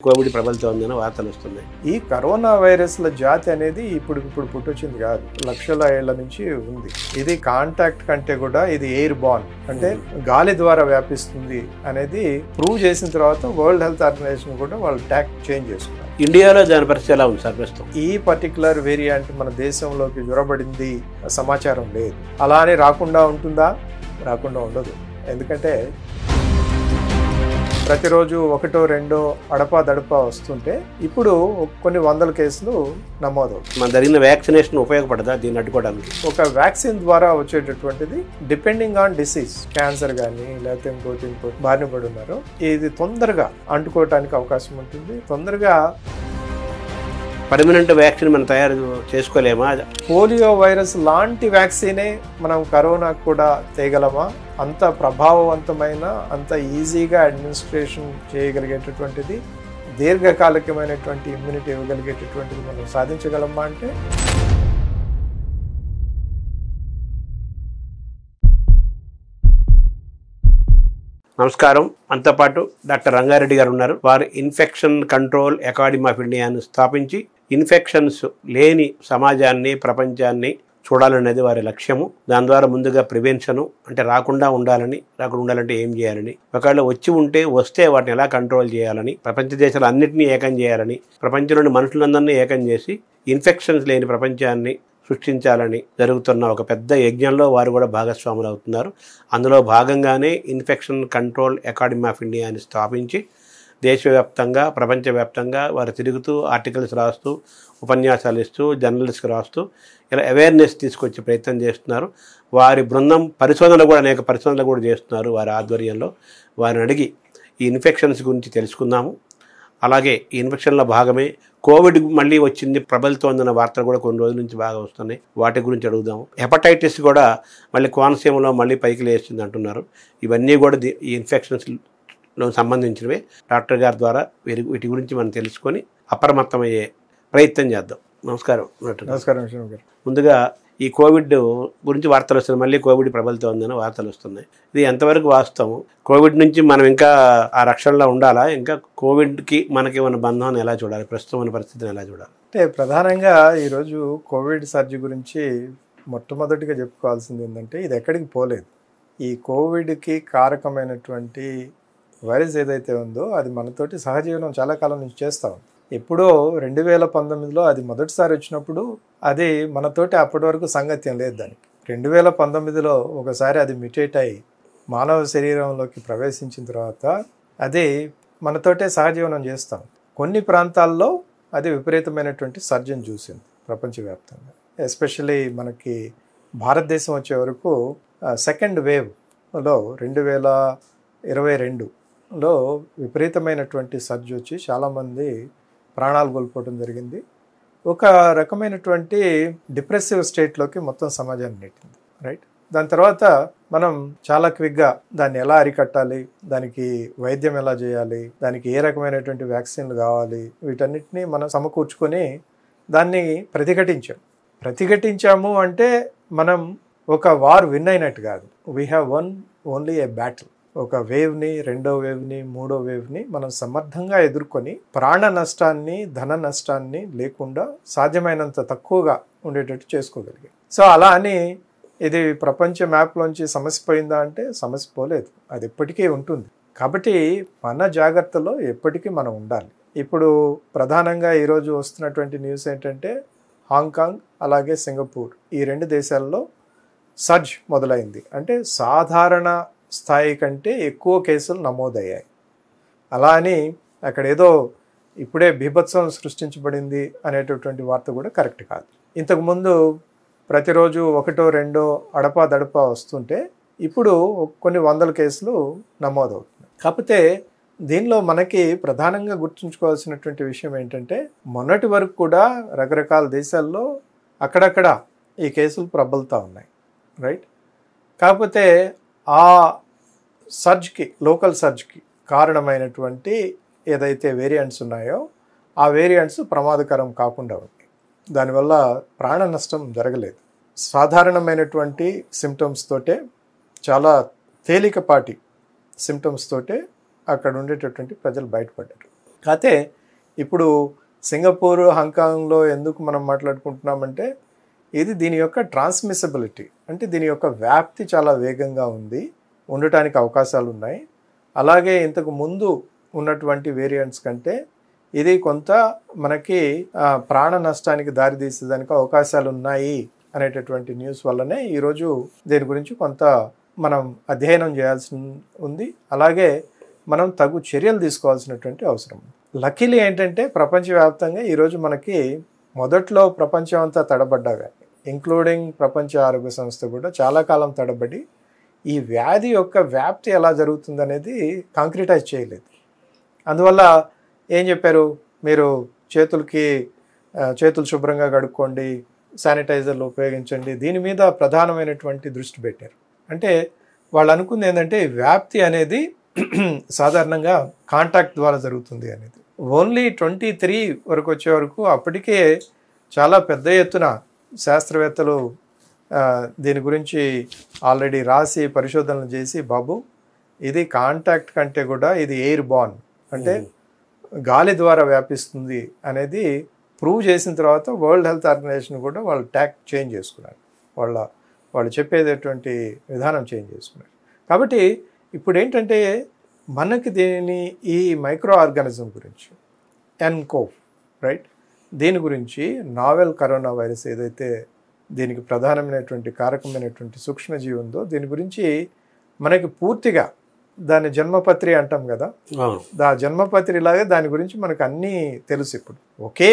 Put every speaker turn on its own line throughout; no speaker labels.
Covid ప్రబలుతోందని వార్తలు వస్తున్నాయి.
ఈ కరోనా వైరస్ల జాతి అనేది ఇప్పుడు పుట్టొచ్చింది కాదు, లక్షల ఏళ్ల నుంచి ఉంది. ఇది కాంటాక్ట్ కంటే కూడా ఇది ఎయిర్ బార్న్, అంటే గాలి ద్వారా వ్యాపిస్తుంది అనేది ప్రూవ్ చేసిన తర్వాత వరల్డ్ హెల్త్ ఆర్గనైజేషన్ కూడా వాళ్ళు ట్యాగ్ చేంజ్ చేసుకున్నారు.
ఇండియాలో దాని పరిస్థితి ఎలా ఉంది సార్ ప్రస్తుతం?
ఈ పర్టికులర్ వేరియంట్ మన దేశంలోకి జ్వరబడింది సమాచారం లేదు. అలా అని రాకుండా ఉంటుందా? రాకుండా ఉండదు. ఎందుకంటే ప్రతిరోజు ఒకటో రెండో అడపా వస్తుంటే ఇప్పుడు కొన్ని వందల కేసులు నమోదవుతాయి.
మన జరిగిన వ్యాక్సినేషన్ ఉపయోగపడదా దీన్ని అడ్డుకోవడానికి?
ఒక వ్యాక్సిన్ ద్వారా వచ్చేటటువంటిది డిపెండింగ్ ఆన్ డిసీజ్, క్యాన్సర్ కానీ లేకపోతే ఇంకోటి బారిన పడి ఉన్నారు, ఇది తొందరగా అంటుకోవటానికి అవకాశం ఉంటుంది. తొందరగా
పర్మనెంట్ వ్యాక్సిన్ మనం తయారు చేసుకోలేమా?
పోలియో వైరస్ లాంటి వ్యాక్సినే మనం కరోనాకు కూడా తేగలమా? అంత ప్రభావవంతమైన, అంత ఈజీగా అడ్మినిస్ట్రేషన్ చేయగలిగేటటువంటిది, దీర్ఘకాలికమైనటువంటి ఇమ్యూనిటీ ఇవ్వగలిగేటటువంటిది మనం సాధించగలమా అంటే
నమస్కారం. మనతో పాటు డాక్టర్ రంగారెడ్డి గారు ఉన్నారు. వారు ఇన్ఫెక్షన్ కంట్రోల్ అకాడమీ ఆఫ్ ఇండియాను స్థాపించి ఇన్ఫెక్షన్స్ లేని సమాజాన్ని, ప్రపంచాన్ని చూడాలనేది వారి లక్ష్యము. దాని ద్వారా ముందుగా ప్రివెన్షను, అంటే రాకుండా ఉండాలంటే ఏం చేయాలని, ఒకవేళ వచ్చి ఉంటే వస్తే వాటిని ఎలా కంట్రోల్ చేయాలని, ప్రపంచ దేశాలు అన్నింటినీ ఏకం చేయాలని, ప్రపంచంలోని మనుషులందరినీ ఏకం చేసి ఇన్ఫెక్షన్స్ లేని ప్రపంచాన్ని సృష్టించాలని జరుగుతున్న ఒక పెద్ద యజ్ఞంలో వారు కూడా భాగస్వాములు అవుతున్నారు. అందులో భాగంగానే ఇన్ఫెక్షన్ కంట్రోల్ అకాడమీ ఆఫ్ ఇండియాని స్థాపించి దేశవ్యాప్తంగా, ప్రపంచవ్యాప్తంగా వారు తిరుగుతూ ఆర్టికల్స్ రాస్తూ, ఉపన్యాసాలు ఇస్తూ, జర్నలిస్ట్కి రాస్తూ ఇలా అవేర్నెస్ తీసుకొచ్చే ప్రయత్నం చేస్తున్నారు. వారి బృందం అనేక పరిశోధనలు కూడా చేస్తున్నారు వారి ఆధ్వర్యంలో. వారిని అడిగి ఈ ఇన్ఫెక్షన్స్ గురించి తెలుసుకుందాము. అలాగే ఈ ఇన్ఫెక్షన్లో భాగమే కోవిడ్ మళ్ళీ వచ్చింది, ప్రబలుతోందన్న వార్తలు కూడా కొన్ని రోజుల నుంచి బాగా వస్తున్నాయి. వాటి గురించి అడుగుదాము. హెపటైటిస్ కూడా మళ్ళీ కోనసీమలో మళ్ళీ పైకి లేస్తుంది అంటున్నారు. ఇవన్నీ కూడా ఈ ఇన్ఫెక్షన్స్లో సంబంధించినవే. డాక్టర్ గారి ద్వారా వీటి గురించి మనం తెలుసుకొని అప్రమత్తమయ్యే ప్రయత్నం చేద్దాం. నమస్కారం.
నమస్కారం.
ముందుగా ఈ కోవిడ్ గురించి వార్తలు వస్తున్నాయి. మళ్ళీ కోవిడ్ ప్రబలుతోందని వార్తలు వస్తున్నాయి. ఇది ఎంతవరకు వాస్తవం? కోవిడ్ నుంచి మనం ఇంకా ఆ రక్షణలో ఉండాలా? ఇంకా కోవిడ్కి మనకి ఉన్న బంధాన్ని ఎలా చూడాలి? ప్రస్తుతం ఉన్న పరిస్థితిని ఎలా చూడాలి?
అంటే ప్రధానంగా ఈరోజు కోవిడ్ సర్జీ గురించి మొట్టమొదటిగా చెప్పుకోవాల్సింది ఏంటంటే, ఇది ఎక్కడికి పోలేదు. ఈ కోవిడ్కి కారకమైనటువంటి వైరస్ ఏదైతే ఉందో అది మనతోటి సహజీవనం చాలా కాలం నుంచి చేస్తూ ఉంది. ఎప్పుడో 2019లో అది మొదటిసారి వచ్చినప్పుడు అది మనతోటి అప్పటి వరకు సంగత్యం లేదు. దానికి 2019లో ఒకసారి అది మ్యుటేట్ అయ్యి మానవ శరీరంలోకి ప్రవేశించిన తర్వాత అది మనతోటే సహజీవనం చేస్తాం. కొన్ని ప్రాంతాల్లో అది విపరీతమైనటువంటి సర్జన్ చూసింది ప్రపంచవ్యాప్తంగా. ఎస్పెషల్లీ మనకి భారతదేశం వచ్చే వరకు సెకండ్ వేవ్లో 2022లో విపరీతమైనటువంటి సర్జ్ వచ్చి చాలామంది ప్రాణాలు కోల్పోవడం జరిగింది. ఒక రకమైనటువంటి డిప్రెసివ్ స్టేట్లోకి మొత్తం సమాజాన్ని నెట్టింది. రైట్. దాని తర్వాత మనం చాలా క్విక్గా దాన్ని ఎలా అరికట్టాలి, దానికి వైద్యం ఎలా చేయాలి, దానికి ఏ రకమైనటువంటి వ్యాక్సిన్లు కావాలి, వీటన్నిటినీ మనం సమకూర్చుకొని దాన్ని ప్రతిఘటించాము అంటే మనం ఒక వార్ విన్ అయినట్టు కాదు. We have one only A battle. ఒక వేవ్ని, రెండో వేవ్ని, మూడో వేవ్ని మనం సమర్థంగా ఎదుర్కొని ప్రాణ నష్టాన్ని, ధన నష్టాన్ని లేకుండా సాధ్యమైనంత తక్కువగా ఉండేటట్టు చేసుకోగలిగాం. సో అలా అని ఇది ప్రపంచ మ్యాప్లోంచి సమస్య పోయిందా అంటే సమస్య పోలేదు, అది ఎప్పటికీ ఉంటుంది. కాబట్టి మన జాగ్రత్తలో ఎప్పటికీ మనం ఉండాలి. ఇప్పుడు ప్రధానంగా ఈరోజు వస్తున్నటువంటి న్యూస్ ఏంటంటే, హాంకాంగ్ అలాగే సింగపూర్ ఈ రెండు దేశాల్లో సర్జ్ మొదలైంది. అంటే సాధారణ స్థాయి కంటే ఎక్కువ కేసులు నమోదయ్యాయి. అలా అని అక్కడ ఏదో ఇప్పుడే బీభత్సం సృష్టించబడింది అనేటటువంటి వార్త కూడా కరెక్ట్ కాదు. ఇంతకుముందు ప్రతిరోజు ఒకటో రెండో అడపా వస్తుంటే ఇప్పుడు కొన్ని వందల కేసులు నమోదవుతున్నాయి. కాకపోతే దీనిలో మనకి ప్రధానంగా గుర్తుంచుకోవాల్సినటువంటి విషయం ఏంటంటే, మొన్నటి వరకు కూడా రకరకాల దేశాల్లో అక్కడక్కడ ఈ కేసులు ప్రబలుతూ ఉన్నాయి. రైట్. కాకపోతే ఆ సర్జ్కి, లోకల్ సర్జ్కి కారణమైనటువంటి ఏదైతే వేరియంట్స్ ఉన్నాయో ఆ వేరియంట్స్ ప్రమాదకరం కాకుండా ఉన్నాయి. దానివల్ల ప్రాణ నష్టం జరగలేదు. సాధారణమైనటువంటి సిమ్టమ్స్ తోటే, చాలా తేలికపాటి సిమ్టమ్స్ తోటే అక్కడ ఉండేటటువంటి ప్రజలు బయటపడ్డారు. కాకపోతే ఇప్పుడు సింగపూర్, హాంకాంగ్లో ఎందుకు మనం మాట్లాడుకుంటున్నామంటే దీని యొక్క ట్రాన్స్మిసిబిలిటీ, అంటే దీని యొక్క వ్యాప్తి చాలా వేగంగా ఉండటానికి అవకాశాలు ఉన్నాయి. అలాగే ఇంతకు ముందు ఉన్నటువంటి వేరియంట్స్ కంటే ఇది కొంత మనకి ప్రాణ నష్టానికి దారితీసేదానికి అవకాశాలు ఉన్నాయి అనేటటువంటి న్యూస్ వల్లనే ఈరోజు దీని గురించి కొంత మనం అధ్యయనం చేయాల్సి ఉంది. అలాగే మనం తగు చర్యలు తీసుకోవాల్సినటువంటి అవసరం. లక్కీలీ ఏంటంటే ప్రపంచవ్యాప్తంగా ఈరోజు మనకి మొదట్లో ప్రపంచం అంతా తడబడ్డాగా, ఇంక్లూడింగ్ ప్రపంచ ఆరోగ్య సంస్థ కూడా చాలా కాలం తడబడి ఈ వ్యాధి యొక్క వ్యాప్తి ఎలా జరుగుతుందనేది కాంక్రిటైజ్ చేయలేదు. అందువల్ల ఏం చెప్పారు, మీరు చేతులు శుభ్రంగా కడుక్కోండి, శానిటైజర్లు ఉపయోగించండి, దీని మీద ప్రధానమైనటువంటి దృష్టి పెట్టారు. అంటే వాళ్ళు అనుకుంది ఏంటంటే వ్యాప్తి అనేది సాధారణంగా కాంటాక్ట్ ద్వారా జరుగుతుంది అనేది. ఓన్లీ 23 వరకు వచ్చే వరకు అప్పటికే చాలా పెద్ద ఎత్తున శాస్త్రవేత్తలు దీని గురించి ఆల్రెడీ రాసి పరిశోధనలు చేసి, బాబు ఇది కాంటాక్ట్ కంటే కూడా ఇది ఎయిర్ బార్న్, అంటే గాలి ద్వారా వ్యాపిస్తుంది అనేది ప్రూవ్ చేసిన తర్వాత వరల్డ్ హెల్త్ ఆర్గనైజేషన్ కూడా వాళ్ళు ట్యాక్ చేంజ్ చేసుకున్నారు, వాళ్ళు చెప్పేటటువంటి విధానం చేంజ్ చేసుకున్నారు. కాబట్టి ఇప్పుడు ఏంటంటే మనకి ఈ మైక్రో ఆర్గానిజం గురించి ఎన్కోవ్, రైట్, దీని గురించి నావెల్ కరోనా వైరస్ ఏదైతే దీనికి ప్రధానమైనటువంటి కారకమైనటువంటి సూక్ష్మజీవి ఉందో దీని గురించి మనకి పూర్తిగా దాని జన్మపత్రి అంటాం కదా, జన్మపత్రి లాగా దాని గురించి మనకు అన్నీ తెలుసు. ఇప్పుడు ఒకే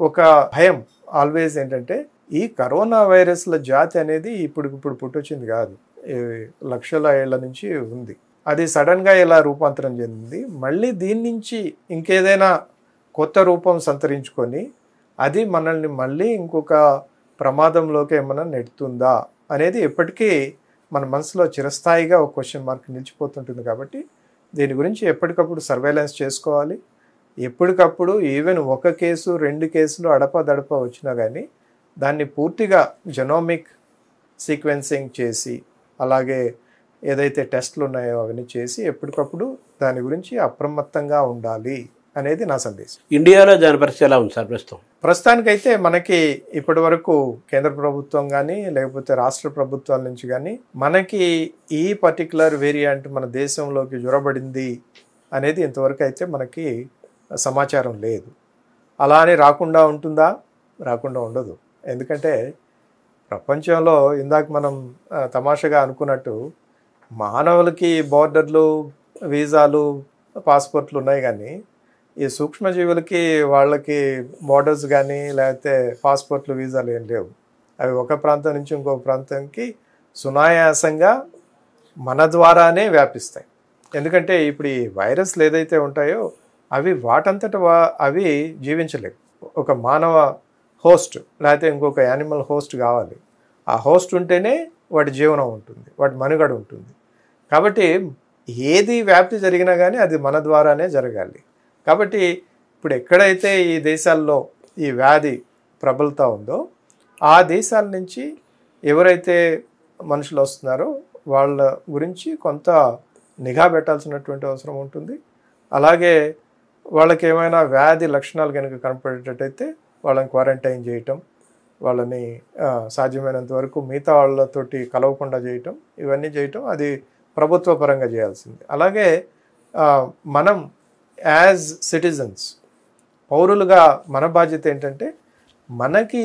ఒక భయం ఆల్వేస్ ఏంటంటే ఈ కరోనా వైరస్ల జాతి అనేది ఇప్పుడు పుట్టొచ్చింది కాదు, లక్షల ఏళ్ల నుంచి ఉంది. అది సడన్గా ఇలా రూపాంతరం చెందింది. మళ్ళీ దీని నుంచి ఇంకేదైనా కొత్త రూపం సంతరించుకొని అది మనల్ని మళ్ళీ ఇంకొక ప్రమాదంలోకి ఏమైనా నెడుతుందా అనేది ఎప్పటికీ మన మనసులో చిరస్థాయిగా ఒక క్వశ్చన్ మార్క్ నిలిచిపోతుంటుంది. కాబట్టి దీని గురించి ఎప్పటికప్పుడు సర్వేలెన్స్ చేసుకోవాలి. ఎప్పటికప్పుడు ఈవెన్ ఒక కేసు 2 కేసులు అడపదడప వచ్చినా కానీ దాన్ని పూర్తిగా జెనోమిక్ సీక్వెన్సింగ్ చేసి, అలాగే ఏదైతే టెస్ట్లు ఉన్నాయో అవన్నీ చేసి ఎప్పటికప్పుడు దాని గురించి అప్రమత్తంగా ఉండాలి అనేది నా సందేశం.
ఇండియాలో దాని పరిస్థితి ఎలా ఉంది సార్
ప్రస్తుతానికైతే మనకి ఇప్పటి వరకు కేంద్ర ప్రభుత్వం కానీ లేకపోతే రాష్ట్ర ప్రభుత్వాల నుంచి కానీ మనకి ఈ పర్టికులర్ వేరియంట్ మన దేశంలోకి జొరబడింది అనేది ఇంతవరకు అయితే మనకి సమాచారం లేదు. అలా అని రాకుండా ఉంటుందా? రాకుండా ఉండదు. ఎందుకంటే ప్రపంచంలో ఇందాక మనం తమాషగా అనుకున్నట్టు మానవులకి బోర్డర్లు, వీసాలు, పాస్పోర్ట్లు ఉన్నాయి, కానీ ఈ సూక్ష్మజీవులకి వాళ్ళకి బోర్డర్స్ కానీ లేకపోతే పాస్పోర్ట్లు, వీసాలు ఏం లేవు. అవి ఒక ప్రాంతం నుంచి ఇంకొక ప్రాంతానికి సునాయాసంగా మన ద్వారానే వ్యాపిస్తాయి. ఎందుకంటే ఇప్పుడు ఈ వైరస్లు ఏదైతే ఉంటాయో అవి వాటంతట అవి జీవించలేవు. ఒక మానవ హోస్ట్ లేకపోతే ఇంకొక యానిమల్ హోస్ట్ కావాలి. ఆ హోస్ట్ ఉంటేనే వాటి జీవనం ఉంటుంది, వాటి మనుగడ ఉంటుంది. కాబట్టి ఏది వ్యాప్తి జరిగినా కానీ అది మన ద్వారానే జరగాలి. కాబట్టి ఇప్పుడు ఎక్కడైతే ఈ దేశాల్లో ఈ వ్యాధి ప్రబలుతూ ఉందో ఆ దేశాల నుంచి ఎవరైతే మనుషులు వస్తున్నారో వాళ్ళ గురించి కొంత నిఘా పెట్టాల్సినటువంటి అవసరం ఉంటుంది. అలాగే వాళ్ళకి ఏమైనా వ్యాధి లక్షణాలు కనుక కనపడేటట్టయితే వాళ్ళని క్వారంటైన్ చేయటం, వాళ్ళని సాధ్యమైనంత వరకు మిగతా వాళ్ళతోటి కలవకుండా చేయటం, ఇవన్నీ చేయటం అది ప్రభుత్వ పరంగా చేయాల్సింది. అలాగే మనం యాజ్ సిటిజన్స్, పౌరులుగా మన బాధ్యత ఏంటంటే మనకి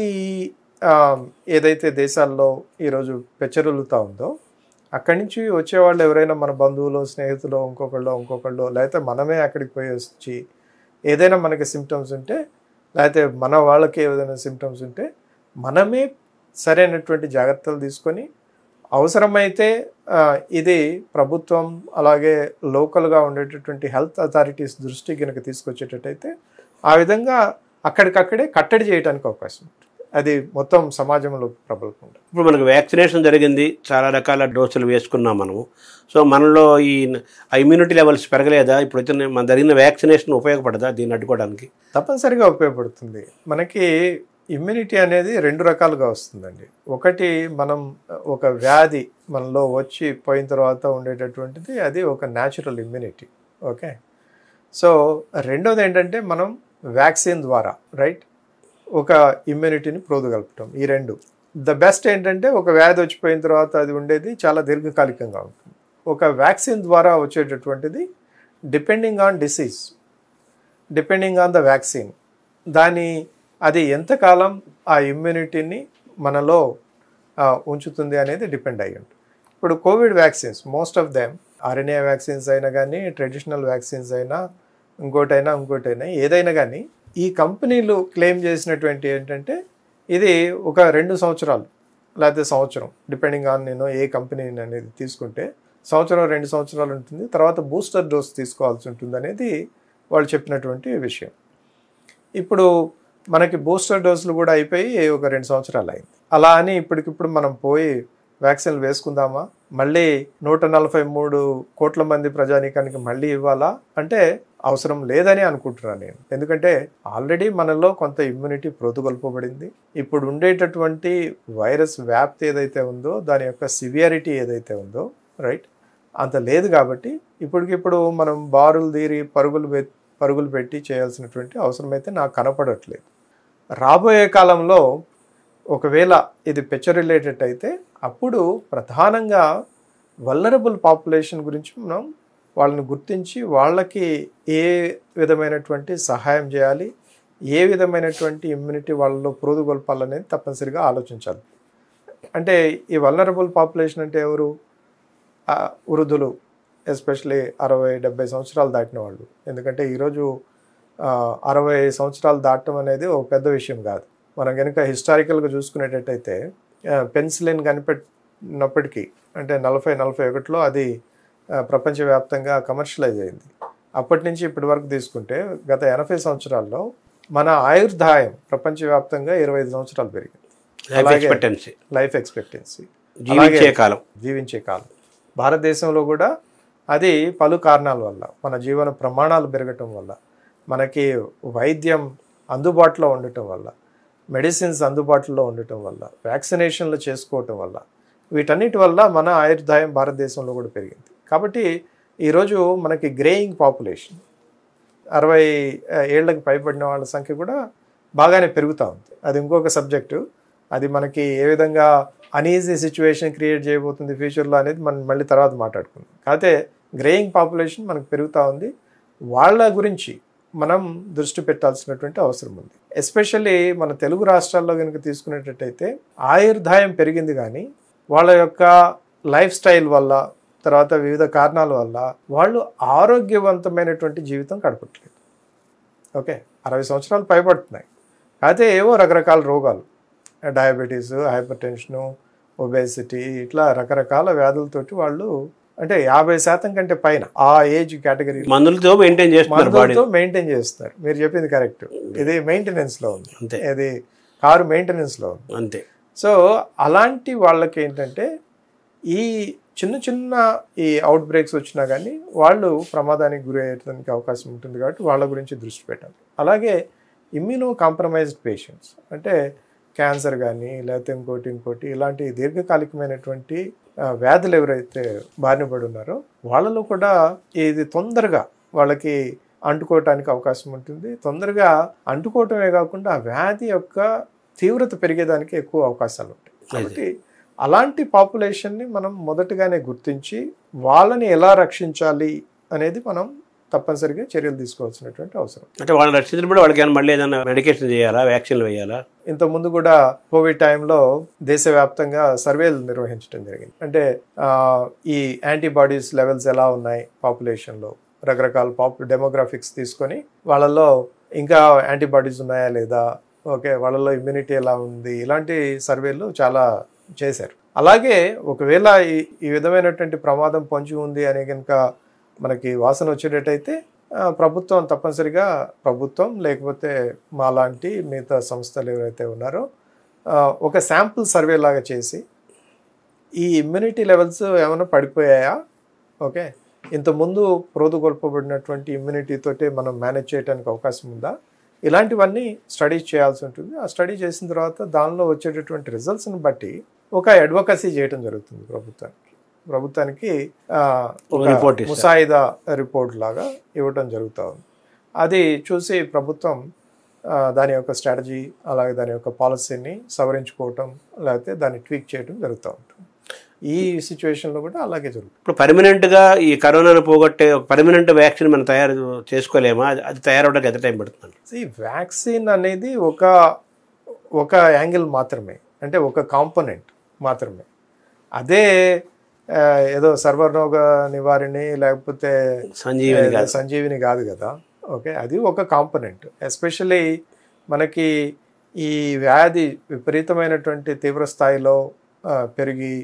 ఏదైతే దేశాల్లో ఈరోజు పెచ్చరులుతూ ఉందో అక్కడి నుంచి వచ్చేవాళ్ళు ఎవరైనా మన బంధువులు, స్నేహితులు, ఇంకొకళ్ళు లేకపోతే మనమే అక్కడికి పోయి వచ్చి ఏదైనా మనకి సిమ్టమ్స్ ఉంటే లేకపోతే మన వాళ్ళకి ఏదైనా సిమ్టమ్స్ ఉంటే మనమే సరైనటువంటి జాగ్రత్తలు తీసుకొని అవసరమైతే ఇది ప్రభుత్వం అలాగే లోకల్గా ఉండేటటువంటి హెల్త్ అథారిటీస్ దృష్టికి కనుక తీసుకొచ్చేటట్టయితే ఆ విధంగా అక్కడికక్కడే కట్టడి చేయడానికి అవకాశం ఉంటుంది. అది మొత్తం సమాజంలో ప్రబలకుండా.
ఇప్పుడు మనకు వ్యాక్సినేషన్ జరిగింది, చాలా రకాల డోసులు వేసుకున్నాం మనము. సో మనలో ఈ ఇమ్యూనిటీ లెవెల్స్ పెరగలేదా? ఇప్పుడు వచ్చిన మన జరిగిన వ్యాక్సినేషన్ ఉపయోగపడదా దీన్ని అడ్డుకోవడానికి?
తప్పనిసరిగా ఉపయోగపడుతుంది. మనకి ఇమ్యూనిటీ అనేది 2 రకాలుగా వస్తుందండి. ఒకటి మనం ఒక వ్యాధి మనలో వచ్చి పోయిన తర్వాత ఉండేటటువంటిది, అది ఒక న్యాచురల్ ఇమ్యూనిటీ. ఓకే, సో రెండోది ఏంటంటే మనం వ్యాక్సిన్ ద్వారా రైట్ ఒక ఇమ్యూనిటీని ప్రోదుగలపటం. ఈ రెండు ద బెస్ట్. ఏంటంటే ఒక వ్యాధి వచ్చిపోయిన తర్వాత అది ఉండేది చాలా దీర్ఘకాలికంగా ఉంటుంది. ఒక వ్యాక్సిన్ ద్వారా వచ్చేటటువంటిది depending on disease, depending on the vaccine, అది ఎంతకాలం ఆ ఇమ్యూనిటీని మనలో ఉంచుతుంది అనేది డిపెండ్ అయ్యి ఉంటుంది. ఇప్పుడు Covid vaccines most of them RNA vaccines అయినా కానీ, ట్రెడిషనల్ వ్యాక్సిన్స్ అయినా, ఇంకోటైనా ఏదైనా కానీ, ఈ కంపెనీలు క్లెయిమ్ చేసినటువంటి ఏంటంటే ఇది ఒక 2 సంవత్సరాలు లేకపోతే సంవత్సరం, డిపెండింగ్ ఆన్ నేను ఏ కంపెనీ అనేది తీసుకుంటే 2 సంవత్సరాలు ఉంటుంది. తర్వాత బూస్టర్ డోస్ తీసుకోవాల్సి ఉంటుంది అనేది వాళ్ళు చెప్పినటువంటి విషయం. ఇప్పుడు మనకి బూస్టర్ డోసులు కూడా అయిపోయి ఒక 2 సంవత్సరాలు అయింది. అలా అని ఇప్పటికిప్పుడు మనం పోయి వ్యాక్సిన్లు వేసుకుందామా, మళ్ళీ 143 కోట్ల మంది ప్రజానీకానికి మళ్ళీ ఇవ్వాలా అంటే అవసరం లేదని అనుకుంటున్నాను నేను. ఎందుకంటే ఆల్రెడీ మనలో కొంత ఇమ్యూనిటీ ప్రోతుగొల్పబడింది. ఇప్పుడు ఉండేటటువంటి వైరస్ వ్యాప్తి ఏదైతే ఉందో, దాని యొక్క సివియారిటీ ఏదైతే ఉందో రైట్ అంత లేదు. కాబట్టి ఇప్పటికిప్పుడు మనం బారులు తీరి పరుగులు పెట్టి చేయాల్సినటువంటి అవసరం అయితే నాకు కనపడట్లేదు. రాబోయే కాలంలో ఒకవేళ ఇది రిలేటెడ్ అయితే అప్పుడు ప్రధానంగా వల్నరబుల్ పాపులేషన్ గురించి మనం వాళ్ళని గుర్తించి వాళ్ళకి ఏ విధమైనటువంటి సహాయం చేయాలి, ఏ విధమైనటువంటి ఇమ్యూనిటీ వాళ్ళలో ప్రోదుగొల్పాలనేది తప్పనిసరిగా ఆలోచించాలి. అంటే ఈ వల్నరబుల్ పాపులేషన్ అంటే ఎవరు? వృద్ధులు, ఎస్పెషలీ 60-70 సంవత్సరాలు దాటిన వాళ్ళు. ఎందుకంటే ఈరోజు 60 సంవత్సరాలు దాటడం అనేది ఒక పెద్ద విషయం కాదు. మనం కనుక హిస్టారికల్గా చూసుకునేటట్టయితే పెన్సిలిన్ కనిపెట్టినప్పటికీ అంటే 40-41లో అది ప్రపంచవ్యాప్తంగా కమర్షియలైజ్ అయింది. అప్పటి నుంచి ఇప్పటి వరకు తీసుకుంటే గత 80 సంవత్సరాల్లో మన ఆయుర్దాయం ప్రపంచవ్యాప్తంగా 25 సంవత్సరాలు పెరిగింది. లైఫ్ ఎక్స్పెక్టెన్సీ జీవించే కాలం భారతదేశంలో కూడా అది పలు కారణాల వల్ల, మన జీవన ప్రమాణాలు పెరగటం వల్ల, మనకి వైద్యం అందుబాటులో ఉండటం వల్ల, మెడిసిన్స్ అందుబాటులో ఉండటం వల్ల, వ్యాక్సినేషన్లు చేసుకోవటం వల్ల, వీటన్నిటి వల్ల మన ఆయుర్దాయం భారతదేశంలో కూడా పెరిగింది. కాబట్టి ఈరోజు మనకి గ్రేయింగ్ పాపులేషన్ 60 ఏళ్ళకి పైబడిన వాళ్ళ సంఖ్య కూడా బాగానే పెరుగుతూ ఉంది. అది ఇంకొక సబ్జెక్టు. అది మనకి ఏ విధంగా అన్ఈజీ సిచ్యువేషన్ క్రియేట్ చేయబోతుంది ఫ్యూచర్లో అనేది మనం మళ్ళీ తర్వాత మాట్లాడుకుందాం. కాకపోతే గ్రేయింగ్ పాపులేషన్ మనకు పెరుగుతూ ఉంది. వాళ్ళ గురించి మనం దృష్టి పెట్టాల్సినటువంటి అవసరం ఉంది. ఎస్పెషల్లీ మన తెలుగు రాష్ట్రాల్లో కనుక తీసుకునేటట్టయితే ఆయుర్దాయం పెరిగింది, కానీ వాళ్ళ యొక్క లైఫ్ స్టైల్ వల్ల, తర్వాత వివిధ కారణాల వల్ల వాళ్ళు ఆరోగ్యవంతమైనటువంటి జీవితం గడపట్లేదు. ఓకే, 60 సంవత్సరాలు పైబడుతున్నాయి. అయితే ఏవో రకరకాల రోగాలు, డయాబెటీస్, హైపర్ టెన్షను, ఒబేసిటీ, ఇట్లా రకరకాల వ్యాధులతోటి వాళ్ళు అంటే 50% కంటే పైన ఆ ఏజ్ కేటగిరీ
మందులతో మెయింటైన్
చేస్తున్నారు. మీరు చెప్పింది కరెక్ట్. ఇది మెయింటెనెన్స్లో ఉంది, ఇది కారు మెయింటెనెన్స్లో ఉంది అంతే. సో అలాంటి వాళ్ళకి ఏంటంటే ఈ చిన్న ఈ అవుట్ బ్రేక్స్ వచ్చినా కానీ వాళ్ళు ప్రమాదానికి గురి అయ్యేదానికి అవకాశం ఉంటుంది. కాబట్టి వాళ్ళ గురించి దృష్టి పెట్టాలి. అలాగే ఇమ్యూనో కాంప్రమైజ్డ్ పేషెంట్స్ అంటే క్యాన్సర్ కానీ లేకపోతే ఇంకోటి ఇలాంటి దీర్ఘకాలికమైనటువంటి వ్యాధులు ఎవరైతే బారిన పడి ఉన్నారో వాళ్ళలో కూడా ఇది తొందరగా వాళ్ళకి అంటుకోవటానికి అవకాశం ఉంటుంది. తొందరగా అంటుకోవటమే కాకుండా ఆ వ్యాధి యొక్క తీవ్రత పెరిగేదానికి ఎక్కువ అవకాశాలు ఉంటాయి. కాబట్టి అలాంటి పాపులేషన్ని మనం మొదటగానే గుర్తించి వాళ్ళని ఎలా రక్షించాలి అనేది మనం తప్పనిసరిగా చర్యలు తీసుకోవాల్సినటువంటి అవసరం.
అంటే వాళ్ళని రక్షించినప్పుడు వాళ్ళకి మళ్ళీ ఏదైనా మెడికేషన్ చేయాలా, వ్యాక్సిన్లు వేయాలా?
ఇంతకుముందు కూడా కోవిడ్ టైంలో దేశవ్యాప్తంగా సర్వేలు నిర్వహించడం జరిగింది. అంటే ఈ యాంటీబాడీస్ లెవెల్స్ ఎలా ఉన్నాయి పాపులేషన్లో, రకరకాల డెమోగ్రాఫిక్స్ తీసుకొని వాళ్ళల్లో ఇంకా యాంటీబాడీస్ ఉన్నాయా లేదా, ఓకే వాళ్ళలో ఇమ్యూనిటీ ఎలా ఉంది, ఇలాంటి సర్వేలు చాలా చేశారు. అలాగే ఒకవేళ ఈ విధమైనటువంటి ప్రమాదం పొంచి ఉంది అని కనుక మనకి వాసన వచ్చేటట్టయితే ప్రభుత్వం తప్పనిసరిగా, ప్రభుత్వం లేకపోతే మా లాంటి మిగతా సంస్థలు ఎవరైతే ఉన్నారో ఒక శాంపుల్ సర్వే లాగా చేసి ఈ ఇమ్యూనిటీ లెవెల్స్ ఏమైనా పడిపోయాయా, ఓకే ఇంతకుముందు ప్రోదుగొల్పబడినటువంటి ఇమ్యూనిటీతోటే మనం మేనేజ్ చేయడానికి అవకాశం ఉందా, ఇలాంటివన్నీ స్టడీస్ చేయాల్సి ఉంటుంది. ఆ స్టడీ చేసిన తర్వాత దానిలో వచ్చేటటువంటి రిజల్ట్స్ని బట్టి ఒక అడ్వకసీ చేయడం జరుగుతుంది ప్రభుత్వానికి. ప్రభుత్వానికి ఒక
రిపోర్ట్ ఇస్తారు.
ముసాయిదా రిపోర్ట్ లాగా ఇవ్వటం జరుగుతూ ఉంది. అది చూసి ప్రభుత్వం దాని యొక్క స్ట్రాటజీ అలాగే దాని యొక్క పాలసీని సవరించుకోవటం లేకపోతే దాన్ని ట్వీక్ చేయడం జరుగుతూ ఉంటుంది. ఈ సిచ్యువేషన్లో కూడా అలాగే జరుగుతుంది.
ఇప్పుడు పర్మనెంట్గా ఈ కరోనాను పోగొట్టే ఒక పర్మనెంట్ వ్యాక్సిన్ మనం తయారు చేసుకోలేమా? అది తయారవడానికి ఎంత టైం పడుతుంది?
ఈ వ్యాక్సిన్ అనేది ఒక యాంగిల్ మాత్రమే, అంటే ఒక కాంపోనెంట్ మాత్రమే. అదే ఏదో సర్వరోగ నివారిణి లేకపోతే సంజీవిని కాదు కదా. ఓకే, అది ఒక కాంపోనెంట్. ఎస్పెషల్లీ మనకి ఈ వ్యాధి విపరీతమైనటువంటి తీవ్ర స్థాయిలో పెరిగి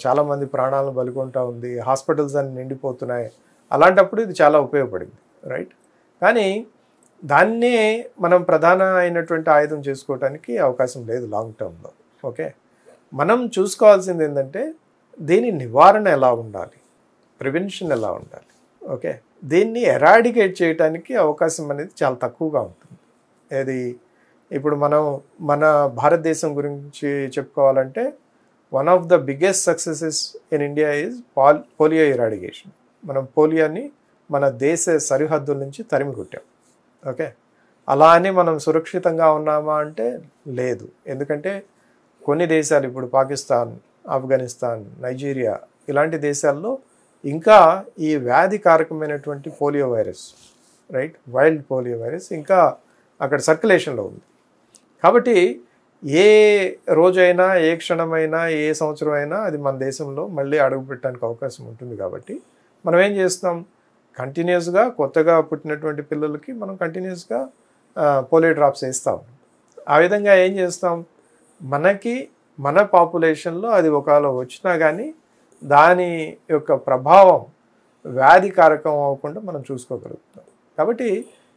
చాలామంది ప్రాణాలను బలికొంటూ ఉంది, హాస్పిటల్స్ అన్ని నిండిపోతున్నాయి. అలాంటప్పుడు ఇది చాలా ఉపయోగపడింది, రైట్? కానీ దాన్నే మనం ప్రధాన అయినటువంటి ఆయుధం చేసుకోవడానికి అవకాశం లేదు లాంగ్ టర్మ్లో. ఓకే, మనం చూసుకోవాల్సింది ఏంటంటే దీని నివారణ ఎలా ఉండాలి, ప్రివెన్షన్ ఎలా ఉండాలి. ఓకే, దీన్ని ఎరాడికేట్ చేయడానికి అవకాశం అనేది చాలా తక్కువగా ఉంటుంది. ఏది ఇప్పుడు మనం మన భారతదేశం గురించి చెప్పుకోవాలంటే one of the biggest successes in India is polio eradication. మనం పోలియోని మన దేశ సరిహద్దుల నుంచి తరిమి కొట్టాం. ఓకే, అలా అని మనం సురక్షితంగా ఉన్నామా అంటే లేదు. ఎందుకంటే కొన్ని దేశాలు, ఇప్పుడు పాకిస్తాన్, ఆఫ్ఘనిస్తాన్, నైజీరియా ఇలాంటి దేశాల్లో ఇంకా ఈ వ్యాధి కారకమైనటువంటి polio virus, right, wild polio virus ఇంకా అక్కడ సర్క్యులేషన్లో ఉంది. కాబట్టి ఏ రోజైనా, ఏ క్షణమైనా, ఏ సంవత్సరం అయినా అది మన దేశంలో మళ్ళీ అడుగు పెట్టడానికి అవకాశం ఉంటుంది. కాబట్టి మనం ఏం చేస్తాం, కంటిన్యూస్గా కొత్తగా పుట్టినటువంటి పిల్లలకి మనం కంటిన్యూస్గా పోలియో డ్రాప్స్ వేస్తాం. ఆ విధంగా ఏం చేస్తాం, మన పాపులేషన్లో అది ఒకవేళ వచ్చినా కానీ దాని యొక్క ప్రభావం వ్యాధి కారకం అవ్వకుండా మనం చూసుకోగలుగుతాం. కాబట్టి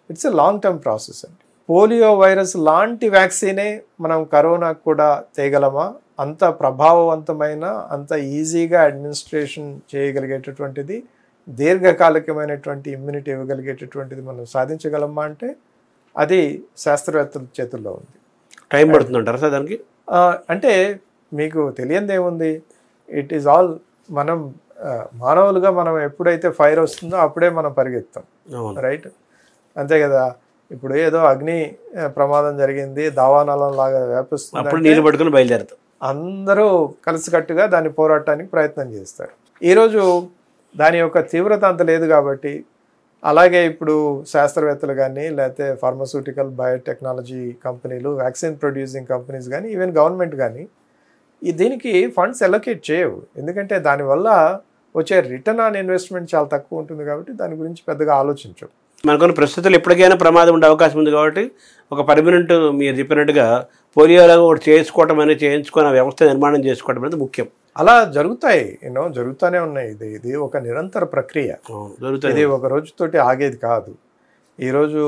it's a long term process అండి. పోలియో వైరస్ లాంటి వ్యాక్సినే మనం కరోనాకు కూడా తేగలమా? అంత ప్రభావవంతమైన, అంత ఈజీగా అడ్మినిస్ట్రేషన్ చేయగలిగేటటువంటిది, దీర్ఘకాలికమైనటువంటి ఇమ్యూనిటీ ఇవ్వగలిగేటటువంటిది మనం సాధించగలమా అంటే అది శాస్త్రవేత్తల చేతుల్లో ఉంది.
టైం పడుతుందంటారా సార్ దానికి?
అంటే మీకు తెలియంది ఏముంది, ఇట్ ఈజ్ ఆల్ మనం మానవులుగా మనం ఎప్పుడైతే ఫైర్ వస్తుందో అప్పుడే మనం పరిగెత్తాం, రైట్? అంతే కదా. ఇప్పుడు ఏదో అగ్ని ప్రమాదం జరిగింది, దావానలం లాగా వ్యాపిస్తుంది,
నీళ్ళు పట్టుకుని బయలుదేరుతాం.
అందరూ కలిసికట్టుగా దాన్ని పోరాటానికి ప్రయత్నం చేస్తారు. ఈరోజు దాని యొక్క తీవ్రత అంత లేదు కాబట్టి, అలాగే ఇప్పుడు శాస్త్రవేత్తలు కానీ లేకపోతే ఫార్మస్యూటికల్ బయోటెక్నాలజీ కంపెనీలు, వ్యాక్సిన్ ప్రొడ్యూసింగ్ కంపెనీస్ కానీ, ఈవెన్ గవర్నమెంట్ కానీ దీనికి ఫండ్స్ అలొకేట్ చేయవు. ఎందుకంటే దానివల్ల వచ్చే రిటర్న్ ఆన్ ఇన్వెస్ట్మెంట్ చాలా తక్కువ ఉంటుంది కాబట్టి దాని గురించి పెద్దగా ఆలోచించవు.
మనకున్న ప్రస్తుతాలు ఎప్పటికైనా ప్రమాదం ఉండే అవకాశం ఉంది కాబట్టి ఒక పర్మనెంట్, మీరు చెప్పినట్టుగా పోలియోలాగా ఒకటి చేయించుకొని వ్యవస్థ నిర్మాణం చేసుకోవడం అనేది ముఖ్యం.
అలా జరుగుతాయి, జరుగుతూనే ఉన్నాయి. ఇది ఒక నిరంతర ప్రక్రియ. ఇది ఒక రోజుతోటి ఆగేది కాదు. ఈరోజు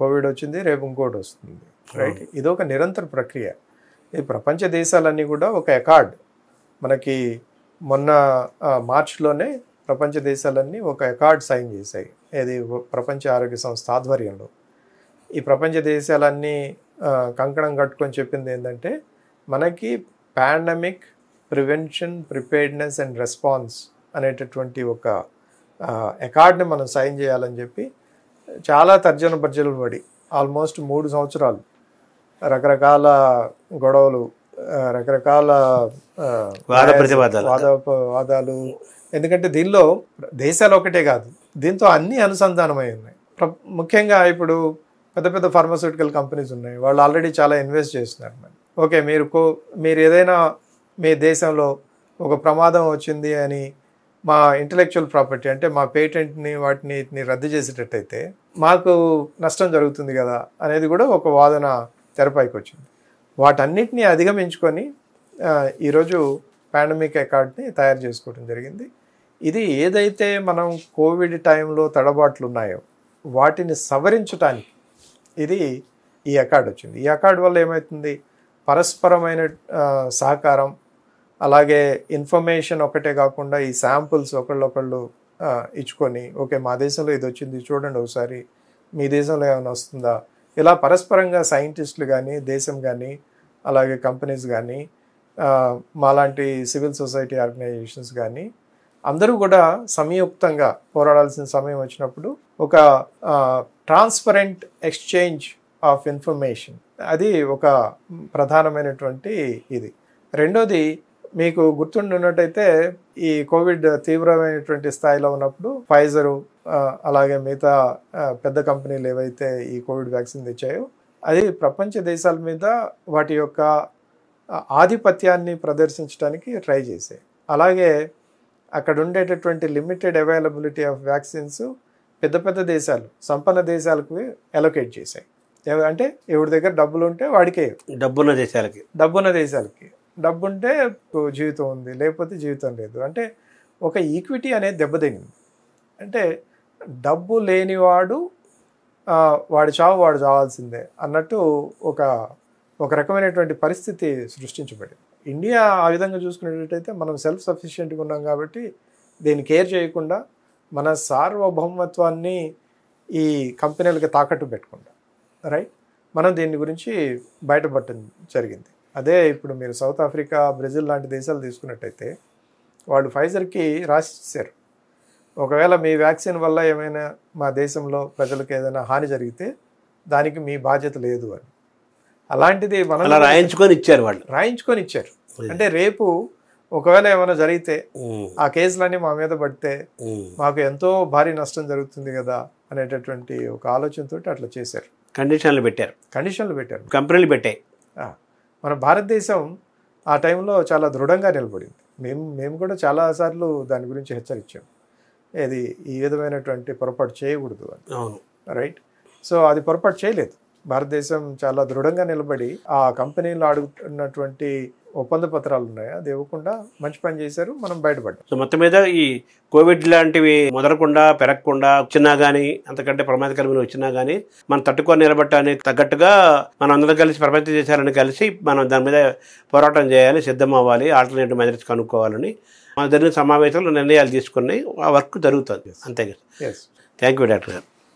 కోవిడ్ వచ్చింది, రేపు ఇంకోటి వస్తుంది, రైట్? ఇది ఒక నిరంతర ప్రక్రియ. ఈ ప్రపంచ దేశాలన్నీ కూడా ఒక అకార్డ్, మనకి మొన్న మార్చిలోనే ప్రపంచ దేశాలన్నీ ఒక అకార్డ్ సైన్ చేశాయి. ఇది ప్రపంచ ఆరోగ్య సంస్థ ఆధ్వర్యంలో. ఈ ప్రపంచ దేశాలన్నీ కంకణం కట్టుకొని చెప్పింది ఏంటంటే, మనకి pandemic prevention, preparedness and response అనేటటువంటి ఒక అకార్డ్ని మనం సైన్ చేయాలని చెప్పి చాలా తర్జన భర్జనలు పడి ఆల్మోస్ట్ 3 సంవత్సరాలు రకరకాల గొడవలు, రకరకాల వాదాలు. ఎందుకంటే దీనిలో దేశాలు ఒకటే కాదు, దీంతో అన్ని అనుసంధానమై ఉన్నాయి. ముఖ్యంగా ఇప్పుడు పెద్ద పెద్ద ఫార్మాస్యూటికల్ కంపెనీస్ ఉన్నాయి, వాళ్ళు ఆల్రెడీ చాలా ఇన్వెస్ట్ చేస్తున్నారు. ఓకే, మీరు ఏదైనా మీ దేశంలో ఒక ప్రమాదం వచ్చింది అని మా ఇంటలెక్చువల్ ప్రాపర్టీ అంటే మా పేటెంట్ని వాటిని రద్దు చేసేటట్టయితే మాకు నష్టం జరుగుతుంది కదా అనేది కూడా ఒక వాదన తెరపైకి వచ్చింది. వాటన్నిటిని అధిగమించుకొని ఈరోజు పాండమిక్ అకార్డ్ని తయారు చేసుకోవడం జరిగింది. ఇది ఏదైతే మనం కోవిడ్ టైంలో తడబాట్లు ఉన్నాయో వాటిని సవరించడానికి ఈ అకార్డ్ వచ్చింది. ఈ అకార్డ్ వల్ల ఏమవుతుంది, పరస్పరమైన సహకారం, అలాగే ఇన్ఫర్మేషన్ ఒకటే కాకుండా ఈ శాంపుల్స్ ఒకళ్ళు ఇచ్చుకొని, ఓకే మా దేశంలో ఇది వచ్చింది చూడండి ఒకసారి, మీ దేశంలో ఏమైనా వస్తుందా, ఇలా పరస్పరంగా సైంటిస్టులు కానీ, దేశం కానీ, అలాగే కంపెనీస్ కానీ మాలాంటి సివిల్ సొసైటీ ఆర్గనైజేషన్స్ కానీ అందరూ కూడా సంయుక్తంగా పోరాడాల్సిన సమయం వచ్చినప్పుడు ఒక ట్రాన్స్పరెంట్ ఎక్స్చేంజ్ ఆఫ్ ఇన్ఫర్మేషన్ అది ఒక ప్రధానమైనటువంటి ఇది. రెండోది, మీకు గుర్తుండున్నట్టయితే ఈ కోవిడ్ తీవ్రమైనటువంటి స్థాయిలో ఉన్నప్పుడు ఫైజరు అలాగే మిగతా పెద్ద కంపెనీలు ఏవైతే ఈ కోవిడ్ వ్యాక్సిన్ తెచ్చాయో అది ప్రపంచ దేశాల మీద వాటి యొక్క ఆధిపత్యాన్ని ప్రదర్శించడానికి ట్రై చేశాయి. అలాగే అక్కడ ఉండేటటువంటి లిమిటెడ్ అవైలబిలిటీ ఆఫ్ వ్యాక్సిన్స్ పెద్ద పెద్ద దేశాలు, సంపన్న దేశాలకు అలొకేట్ చేశాయి. అంటే ఎవరి దగ్గర డబ్బులు ఉంటే వాడికే,
డబ్బున్న దేశాలకి
డబ్బుంటే జీవితం ఉంది, లేకపోతే జీవితం లేదు. అంటే ఒక ఈక్విటీ అనేది దెబ్బతింది. అంటే డబ్బు లేనివాడు వాడి చావు వాడు చావాల్సిందే అన్నట్టు ఒక రకమైనటువంటి పరిస్థితి సృష్టించబడింది. ఇండియా ఆ విధంగా చూసుకునేటట్టయితే మనం సెల్ఫ్ సఫిషియెంట్గా ఉన్నాం కాబట్టి దీన్ని కేర్ చేయకుండా మన సార్వభౌమత్వాన్ని ఈ కంపెనీలకి తాకట్టు పెట్టకుండా రైట్ మనం దీని గురించి బయటపడటం జరిగింది. అదే ఇప్పుడు మీరు సౌత్ ఆఫ్రికా, బ్రెజిల్ లాంటి దేశాలు తీసుకున్నట్టయితే వాళ్ళు ఫైజర్కి రాసిచ్చారు, ఒకవేళ మీ వ్యాక్సిన్ వల్ల ఏమైనా మా దేశంలో ప్రజలకు ఏదైనా హాని జరిగితే దానికి మీ బాధ్యత లేదు అని. అలాంటిది మనం
రాయించుకొని
ఇచ్చారు. అంటే రేపు ఒకవేళ ఏమైనా జరిగితే ఆ కేసులన్నీ మా మీద పడితే మాకు ఎంతో భారీ నష్టం జరుగుతుంది కదా అనేటటువంటి ఒక ఆలోచనతో అట్లా చేశారు.
కండిషన్లు పెట్టారు,
కంపెనీలు పెట్టాయి. మన భారతదేశం ఆ టైంలో చాలా దృఢంగా నిలబడింది. మేము కూడా చాలాసార్లు దాని గురించి హెచ్చరించాం, ఏది ఈ విధమైనటువంటి పొరపాటు చేయకూడదు అని.
అవును,
రైట్. సో అది పొరపాటు చేయలేదు. భారతదేశం చాలా దృఢంగా నిలబడి ఆ కంపెనీలు అడుగుతున్నటువంటి ఒప్పంద పత్రాలు ఉన్నాయి అది ఇవ్వకుండా మంచి పని చేశారు, మనం బయటపడ్డాం.
సో మొత్తం మీద ఈ కోవిడ్ లాంటివి ముదరకుండా పెరగకుండా వచ్చినా కానీ, అంతకంటే ప్రమాదకరమైన వచ్చినా కానీ మనం తట్టుకొని నిలబడటానికి తగ్గట్టుగా మనం అందరం కలిసి ప్రపంచ దేశాలను కలిసి మనం దాని మీద పోరాటం చేయాలి, సిద్ధం అవ్వాలి, ఆల్టర్నేటివ్ మెజర్స్ కనుక్కోవాలని మన జరిగిన సమావేశంలో నిర్ణయాలు తీసుకుని ఆ వర్క్ జరుగుతుంది. అంతే కదా. థ్యాంక్ యూ డాక్టర్ గారు.